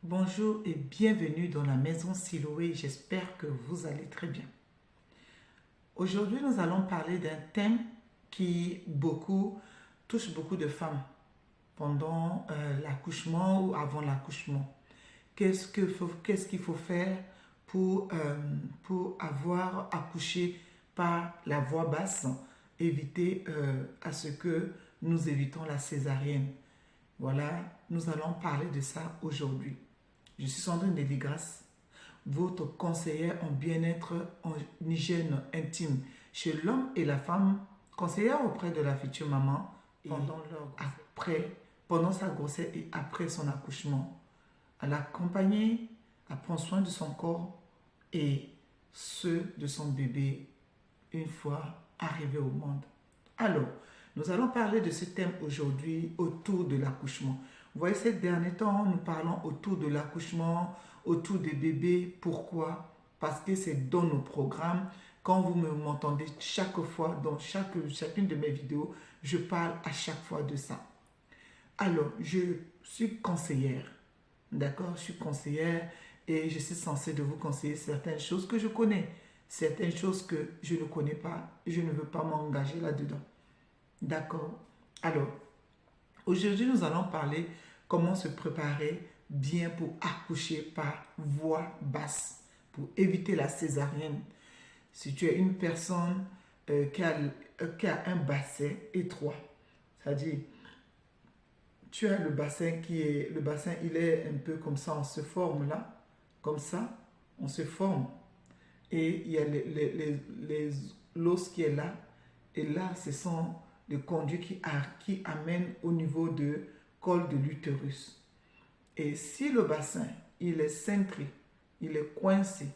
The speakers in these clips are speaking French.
Bonjour et bienvenue dans la maison Siloé. J'espère que vous allez très bien. Aujourd'hui, nous allons parler d'un thème qui touche beaucoup de femmes pendant l'accouchement ou avant l'accouchement. Qu'est-ce qu'il faut faire pour avoir accouché par la voie basse, éviter à ce que nous évitons la césarienne. Voilà, nous allons parler de ça aujourd'hui. Je suis Sandrine Deligras, votre conseillère en bien-être, en hygiène intime chez l'homme et la femme, conseillère auprès de la future maman pendant sa grossesse et après son accouchement. À l'accompagner, à prendre soin de son corps et ceux de son bébé une fois arrivé au monde. Alors, nous allons parler de ce thème aujourd'hui autour de l'accouchement. Vous voyez, ces derniers temps, nous parlons autour de l'accouchement, autour des bébés. Pourquoi? Parce que c'est dans nos programmes. Quand vous m'entendez chaque fois, dans chacune de mes vidéos, je parle à chaque fois de ça. Alors, je suis conseillère. D'accord? Je suis conseillère et je suis censée de vous conseiller certaines choses que je connais. Certaines choses que je ne connais pas et je ne veux pas m'engager là-dedans. D'accord? Alors, aujourd'hui, nous allons parler comment se préparer bien pour accoucher par voie basse, pour éviter la césarienne. Si tu es une personne qui a un bassin étroit, c'est-à-dire, tu as le bassin il est un peu comme ça, on se forme là, comme ça, on se forme. Et il y a l'os qui est là, et là, ce sont les conduits qui amènent au niveau de col de l'utérus. Et si le bassin, il est cintré, il est coincé,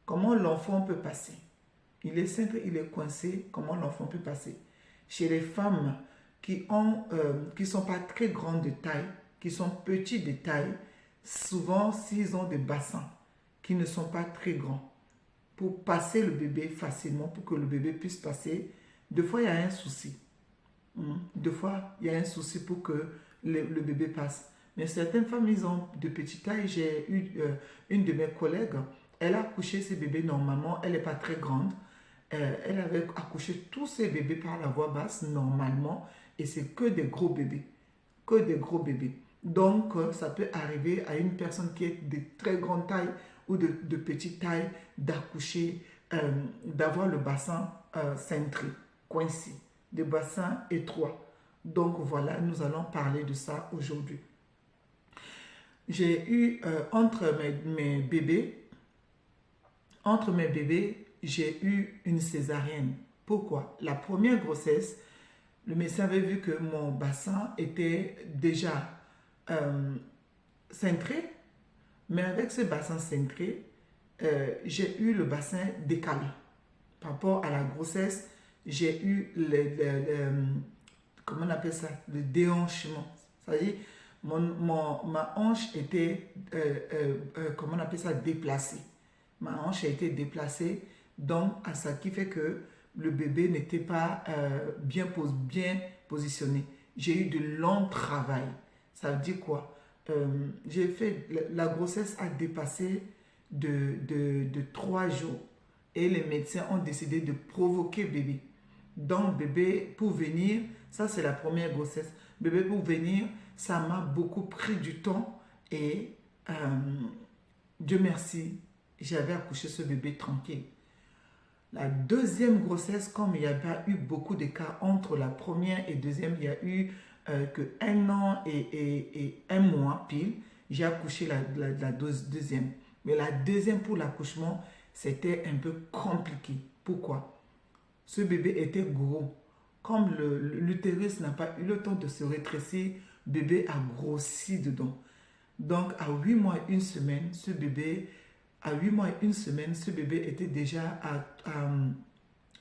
comment l'enfant peut passer? Il est cintré, il est coincé, comment l'enfant peut passer? Chez les femmes qui sont pas très grandes de taille, qui sont petites de taille, souvent s'ils ont des bassins qui ne sont pas très grands, pour passer le bébé facilement, pour que le bébé puisse passer, deux fois il y a un souci. Deux fois il y a un souci pour que le bébé passe. Mais certaines femmes, ils ont de petites tailles. J'ai eu une de mes collègues, elle a accouché ses bébés normalement, elle n'est pas très grande. Elle avait accouché tous ses bébés par la voie basse normalement et c'est que des gros bébés. Que des gros bébés. Donc, ça peut arriver à une personne qui est de très grande taille ou de petite taille d'accoucher, d'avoir le bassin cintré, coincé, le bassin étroit. Donc, voilà, nous allons parler de ça aujourd'hui. J'ai eu entre mes bébés, j'ai eu une césarienne. Pourquoi? La première grossesse, le médecin avait vu que mon bassin était déjà cintré, mais avec ce bassin cintré, j'ai eu le bassin décalé. Par rapport à la grossesse, j'ai eu comment on appelle ça? Le déhanchement. C'est-à-dire, ma hanche était, comment on appelle ça? Déplacée. Ma hanche a été déplacée, donc à ça qui fait que le bébé n'était pas bien positionné. J'ai eu de longs travail. Ça veut dire quoi? La grossesse a dépassé de 3 jours et les médecins ont décidé de provoquer bébé. Donc bébé pour venir, ça c'est la première grossesse. Bébé pour venir, ça m'a beaucoup pris du temps et Dieu merci, j'avais accouché ce bébé tranquille. La deuxième grossesse, comme il n'y a pas eu beaucoup de cas entre la première et deuxième, il y a eu que 1 an et 1 mois pile, j'ai accouché la deuxième. Mais la deuxième pour l'accouchement, c'était un peu compliqué. Pourquoi? Ce bébé était gros. Comme l'utérus n'a pas eu le temps de se rétrécir, bébé a grossi dedans. Donc à 8 mois et 1 semaine, ce bébé était déjà à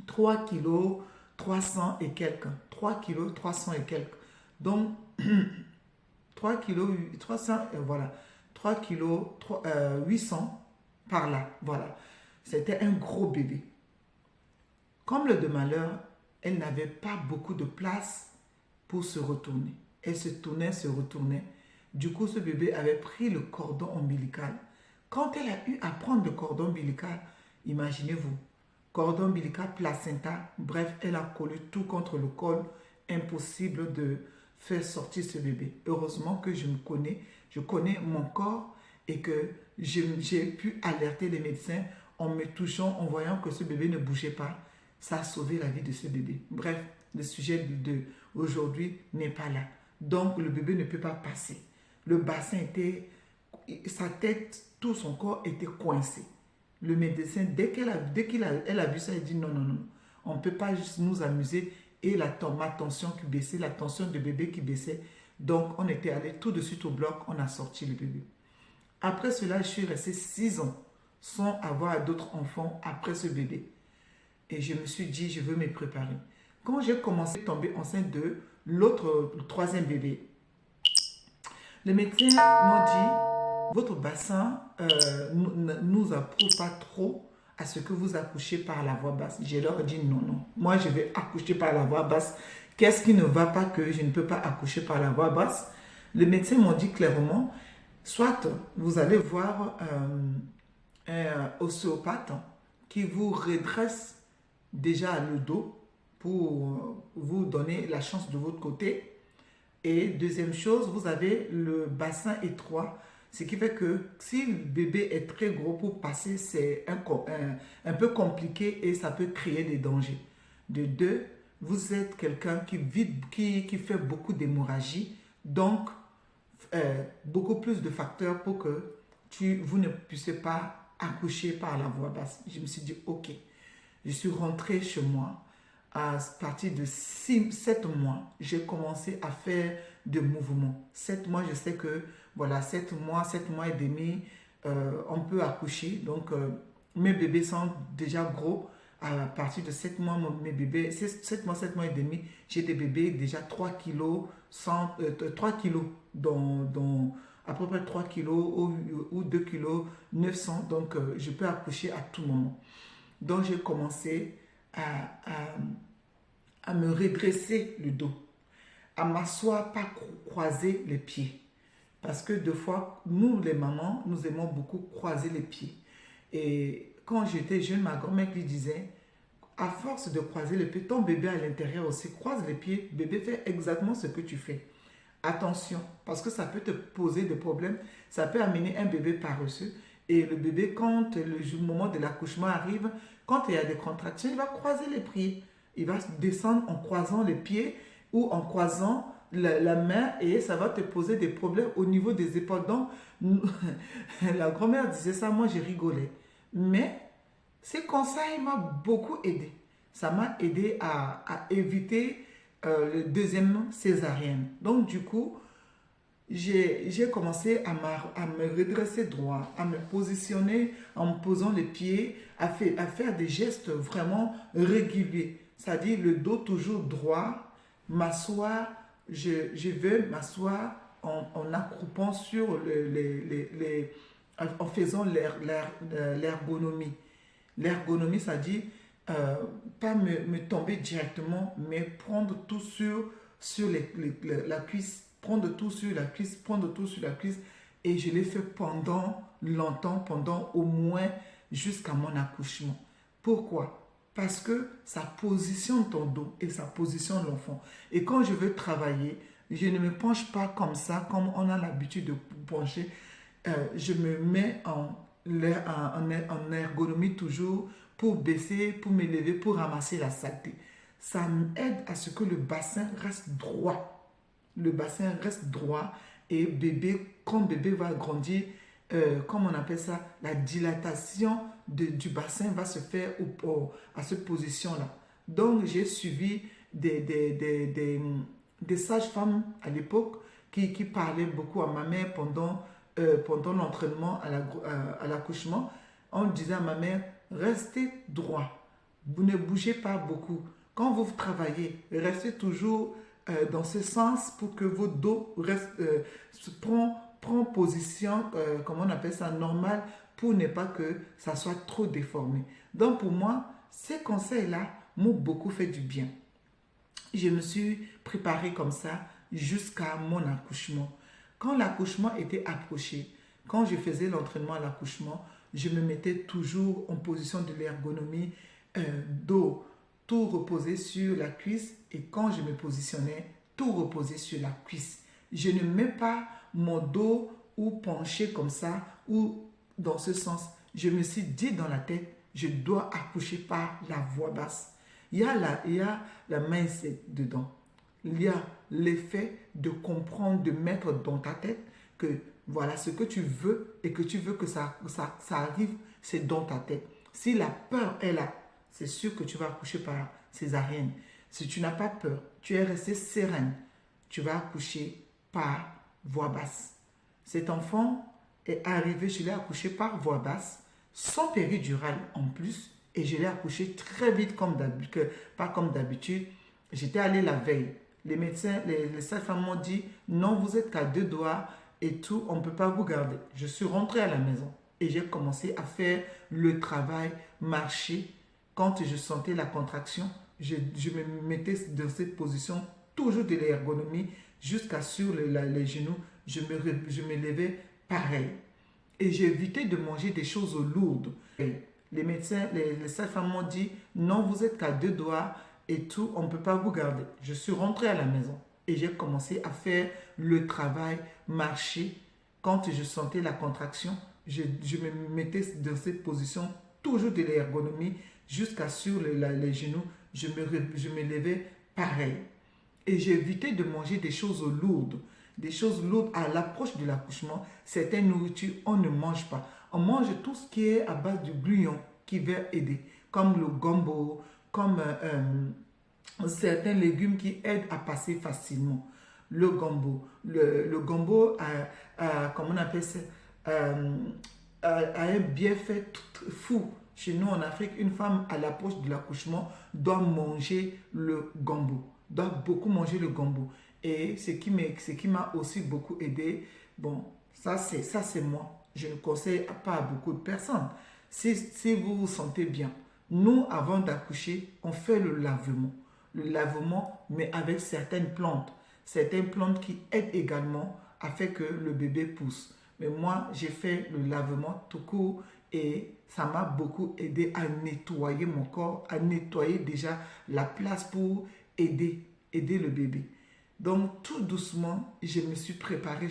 3 kg 300 et quelques. 3 kg 300 et quelques. Donc 3 kg 300, voilà. 3 kg 800 par là. Voilà. C'était un gros bébé. Comme le de malheur, elle n'avait pas beaucoup de place pour se retourner. Elle se tournait, se retournait. Du coup, ce bébé avait pris le cordon ombilical. Quand elle a eu à prendre le cordon ombilical, imaginez-vous, cordon ombilical, placenta, bref, elle a collé tout contre le col. Impossible de faire sortir ce bébé. Heureusement que je connais mon corps et que j'ai pu alerter les médecins en me touchant, en voyant que ce bébé ne bougeait pas. Ça a sauvé la vie de ce bébé. Bref, le sujet d'aujourd'hui n'est pas là. Donc, le bébé ne peut pas passer. Le bassin était, sa tête, tout son corps était coincé. Le médecin, elle a vu ça, elle dit non, non, non, on ne peut pas juste nous amuser. Et ma tension qui baissait, la tension de bébé qui baissait. Donc, on était allé tout de suite au bloc, on a sorti le bébé. Après cela, je suis restée 6 ans sans avoir d'autres enfants après ce bébé. Et je me suis dit, je veux me préparer. Quand j'ai commencé à tomber enceinte de le troisième bébé, le médecin m'a dit, votre bassin ne nous approuve pas trop à ce que vous accouchez par la voie basse. Je leur ai dit non, non. Moi, je vais accoucher par la voie basse. Qu'est-ce qui ne va pas que je ne peux pas accoucher par la voie basse? Les médecins m'ont dit clairement, soit vous allez voir un ostéopathe qui vous redresse déjà le dos pour vous donner la chance de votre côté. Et deuxième chose, vous avez le bassin étroit, ce qui fait que si le bébé est très gros pour passer, c'est un peu compliqué et ça peut créer des dangers. De deux, vous êtes quelqu'un qui fait beaucoup d'hémorragie, donc beaucoup plus de facteurs pour que vous ne puissiez pas accoucher par la voie basse. Je me suis dit, ok, je suis rentrée chez moi. À partir de 7 mois, j'ai commencé à faire des mouvements. 7 mois, je sais que, voilà, 7 mois et demi, on peut accoucher. Donc, mes bébés sont déjà gros. À partir de 7 mois, mes bébés, 7 mois et demi, j'ai des bébés déjà 3 kilos, 3 kilos, à peu près 3 kilos ou 2 kilos 900. Donc, je peux accoucher à tout moment. Donc, j'ai commencé à me redresser le dos, à m'asseoir, pas croiser les pieds. Parce que deux fois, nous les mamans, nous aimons beaucoup croiser les pieds. Et quand j'étais jeune, ma grand-mère lui disait, à force de croiser les pieds, ton bébé à l'intérieur aussi croise les pieds, bébé fait exactement ce que tu fais. Attention, parce que ça peut te poser des problèmes, ça peut amener un bébé paresseux. Et le bébé, quand le moment de l'accouchement arrive, quand il y a des contractions, il va croiser les pieds. Il va descendre en croisant les pieds ou en croisant la main et ça va te poser des problèmes au niveau des épaules. Donc, la grand-mère disait ça, moi je rigolais. Mais ces conseils m'ont beaucoup aidé. Ça m'a aidé à éviter le deuxième césarienne. Donc, du coup, j'ai commencé à me redresser droit, à me positionner en me posant les pieds, à faire des gestes vraiment réguliers. C'est-à-dire le dos toujours droit, m'asseoir, je veux m'asseoir en accroupant sur en faisant l'ergonomie. L'ergonomie, c'est-à-dire pas me tomber directement, mais prendre tout sur la cuisse, prendre tout sur la cuisse, prendre tout sur la cuisse. Et je l'ai fait pendant longtemps, pendant au moins jusqu'à mon accouchement. Pourquoi? Parce que ça positionne ton dos et ça positionne l'enfant. Et quand je veux travailler, je ne me penche pas comme ça, comme on a l'habitude de pencher. Je me mets en ergonomie toujours pour baisser, pour m'élever, pour ramasser la saleté. Ça m'aide à ce que le bassin reste droit. Le bassin reste droit et quand bébé va grandir, comme on appelle ça, la dilatation du bassin va se faire à cette position-là. Donc, j'ai suivi des sages-femmes à l'époque qui parlaient beaucoup à ma mère pendant l'entraînement à l'accouchement. On disait à ma mère, restez droit, vous ne bougez pas beaucoup. Quand vous travaillez, restez toujours dans ce sens pour que votre dos prend position, comment on appelle ça, normale, pour ne pas que ça soit trop déformé. Donc pour moi, ces conseils-là m'ont beaucoup fait du bien. Je me suis préparée comme ça jusqu'à mon accouchement. Quand l'accouchement était approché, quand je faisais l'entraînement à l'accouchement, je me mettais toujours en position de l'ergonomie, dos, tout reposé sur la cuisse, et quand je me positionnais, tout reposé sur la cuisse. Je ne mets pas mon dos ou penché comme ça ou dans ce sens. Je me suis dit dans la tête, je dois accoucher par la voix basse. Il y a la mindset dedans. Il y a l'effet de comprendre, de mettre dans ta tête que voilà ce que tu veux et que tu veux que ça arrive, c'est dans ta tête. Si la peur est là, c'est sûr que tu vas accoucher par césarienne. Si tu n'as pas peur, tu es resté sereine, tu vas accoucher par voix basse. Cet enfant est arrivé, je l'ai accouché par voix basse, sans péridurale en plus, et je l'ai accouché très vite, pas comme d'habitude. J'étais allée la veille. Les médecins, les sages-femmes m'ont dit, non, vous êtes qu'à 2 doigts et tout, on ne peut pas vous garder. Je suis rentrée à la maison et j'ai commencé à faire le travail, marcher. Quand je sentais la contraction, je me mettais dans cette position, toujours de l'ergonomie, jusqu'à sur les genoux. Je me levais pareil. Et j'évitais de manger des choses lourdes. Les médecins, les sages-femmes m'ont dit, non, vous êtes qu'à 2 doigts et tout, on ne peut pas vous garder. Je suis rentrée à la maison et j'ai commencé à faire le travail, marcher. Quand je sentais la contraction, je me mettais dans cette position, toujours de l'ergonomie, jusqu'à sur les genoux. Je me levais pareil. Et j'évitais de manger des choses lourdes. Des choses lourdes à l'approche de l'accouchement. Certaines nourritures, on ne mange pas. On mange tout ce qui est à base du bouillon qui va aider, comme le gombo, comme certains légumes qui aident à passer facilement. Le gombo. Le gombo, comment on appelle ça, a un bienfait fou. Chez nous en Afrique, une femme à l'approche de l'accouchement doit manger le gombo, doit beaucoup manger le gombo. Et ce qui m'a aussi beaucoup aidé, bon, ça c'est moi. Je ne conseille pas à beaucoup de personnes. Si vous vous sentez bien, nous, avant d'accoucher, on fait le lavement. Le lavement, mais avec certaines plantes. Certaines plantes qui aident également à faire que le bébé pousse. Mais moi, j'ai fait le lavement tout court et ça m'a beaucoup aidé à nettoyer mon corps, à nettoyer déjà la place pour aider le bébé. Donc, tout doucement, je me suis préparée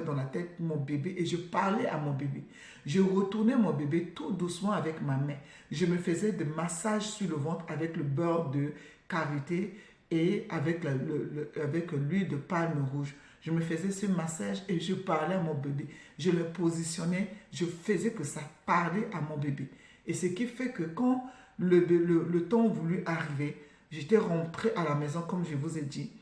dans la tête mon bébé et je parlais à mon bébé. Je retournais mon bébé tout doucement avec ma main. Je me faisais des massages sur le ventre avec le beurre de karité et avec l'huile de palme rouge. Je me faisais ce massage et je parlais à mon bébé. Je le positionnais, je faisais que ça parlait à mon bébé. Et ce qui fait que quand le temps voulu arriver, j'étais rentrée à la maison comme je vous ai dit.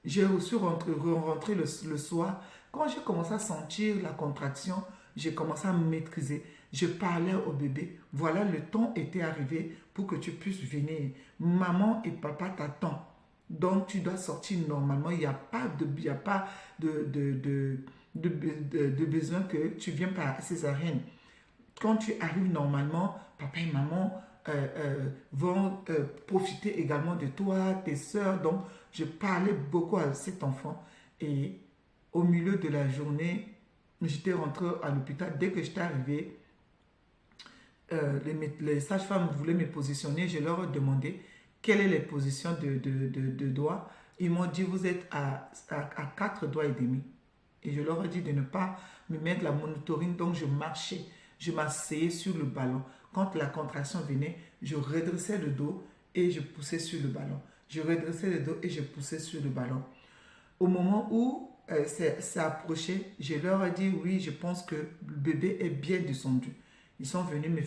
J'ai aussi rentré le soir. Quand j'ai commencé à sentir la contraction, j'ai commencé à me maîtriser. Je parlais au bébé. Voilà, le temps était arrivé pour que tu puisses venir. Maman et papa t'attendent. Donc, tu dois sortir normalement. Il n'y a pas de besoin que tu viennes par césarienne. Quand tu arrives normalement, papa et maman vont profiter également de toi, tes soeurs. Donc, je parlais beaucoup à cet enfant et au milieu de la journée, j'étais rentrée à l'hôpital. Dès que j'étais arrivée, les sages-femmes voulaient me positionner. Je leur ai demandé quelles sont les positions de doigts. Ils m'ont dit, vous êtes à 4 doigts et demi. Et je leur ai dit de ne pas me mettre la monotorine. Donc, je marchais. Je m'asseyais sur le ballon. Quand la contraction venait, je redressais le dos et je poussais sur le ballon. Je redressais le dos et je poussais sur le ballon. Au moment où ça approchait, je leur ai dit, oui, je pense que le bébé est bien descendu. Ils sont venus me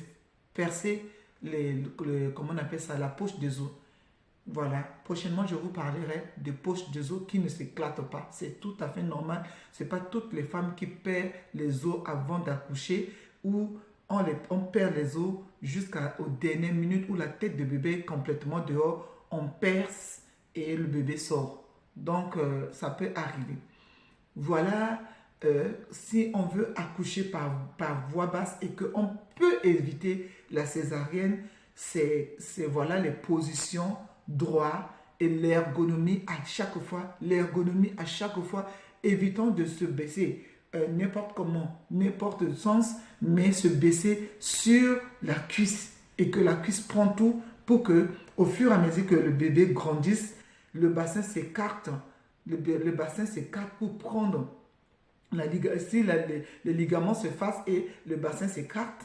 percer comment on appelle ça, la poche des os. Voilà, prochainement je vous parlerai de poches des os qui ne s'éclatent pas. C'est tout à fait normal. Ce n'est pas toutes les femmes qui perdent les os avant d'accoucher ou on perd les os jusqu'aux dernières minutes où la tête de bébé est complètement dehors. On perce et le bébé sort. Donc, ça peut arriver. Voilà, si on veut accoucher par voie basse et qu'on peut éviter la césarienne, c'est voilà les positions droites et l'ergonomie à chaque fois. L'ergonomie à chaque fois évitons de se baisser n'importe comment, n'importe le sens, mais se baisser sur la cuisse et que la cuisse prend tout pour que, au fur et à mesure que le bébé grandisse, le bassin s'écarte. Le bassin s'écarte pour prendre si les ligaments se fassent et le bassin s'écarte,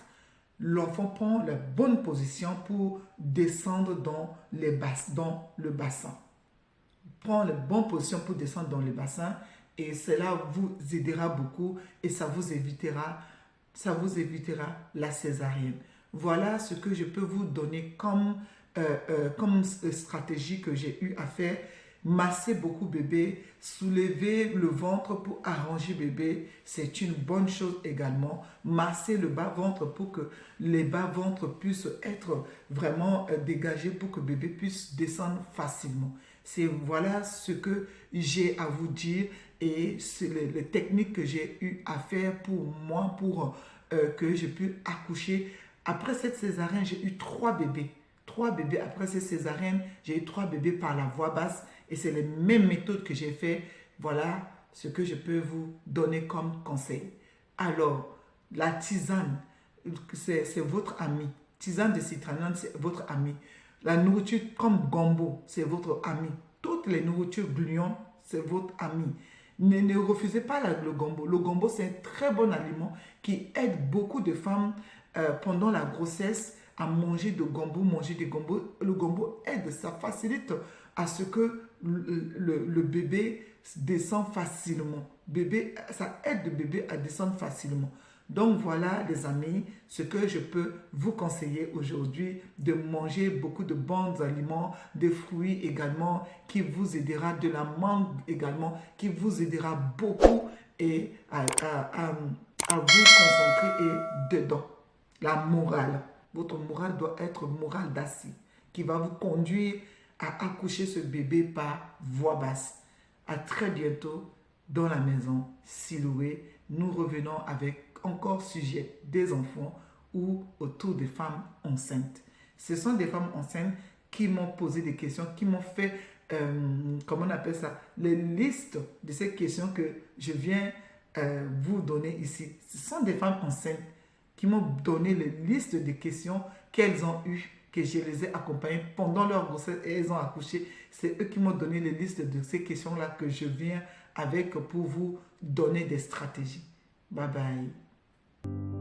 l'enfant prend la bonne position pour descendre dans le bassin. Prend la bonne position pour descendre dans le bassin et cela vous aidera beaucoup et ça vous évitera la césarienne. Voilà ce que je peux vous donner comme stratégie que j'ai eu à faire. Masser beaucoup bébé, soulever le ventre pour arranger bébé, c'est une bonne chose également. Masser le bas-ventre pour que les bas-ventres puissent être vraiment dégagés pour que bébé puisse descendre facilement. Voilà ce que j'ai à vous dire et c'est les techniques que j'ai eu à faire pour moi, pour que j'ai pu accoucher. Après cette césarienne, j'ai eu 3 bébés. 3 bébés après cette césarienne, j'ai eu 3 bébés par la voie basse et c'est les mêmes méthodes que j'ai fait. Voilà ce que je peux vous donner comme conseil. Alors, la tisane, c'est votre ami. Tisane de citronelle, c'est votre ami. La nourriture comme gombo, c'est votre ami. Toutes les nourritures gluantes, c'est votre ami. Ne refusez pas le gombo. Le gombo, c'est un très bon aliment qui aide beaucoup de femmes pendant la grossesse à manger de gombo, Le gombo aide, ça facilite à ce que le bébé descend facilement. Ça aide le bébé à descendre facilement. Donc voilà les amis, ce que je peux vous conseiller aujourd'hui, de manger beaucoup de bons aliments, des fruits également qui vous aidera, de la mangue également qui vous aidera beaucoup et à vous concentrer et dedans. La morale. Votre morale doit être morale d'acier qui va vous conduire à accoucher ce bébé par voie basse. À très bientôt dans la maison Siloué. Nous revenons avec encore sujet des enfants ou autour des femmes enceintes. Ce sont des femmes enceintes qui m'ont posé des questions, qui m'ont fait, comment on appelle ça, les listes de ces questions que je viens vous donner ici. Ce sont des femmes enceintes qui m'ont donné les listes de questions qu'elles ont eues, que je les ai accompagnées pendant leur grossesse et elles ont accouché. C'est eux qui m'ont donné les listes de ces questions-là que je viens avec pour vous donner des stratégies. Bye bye.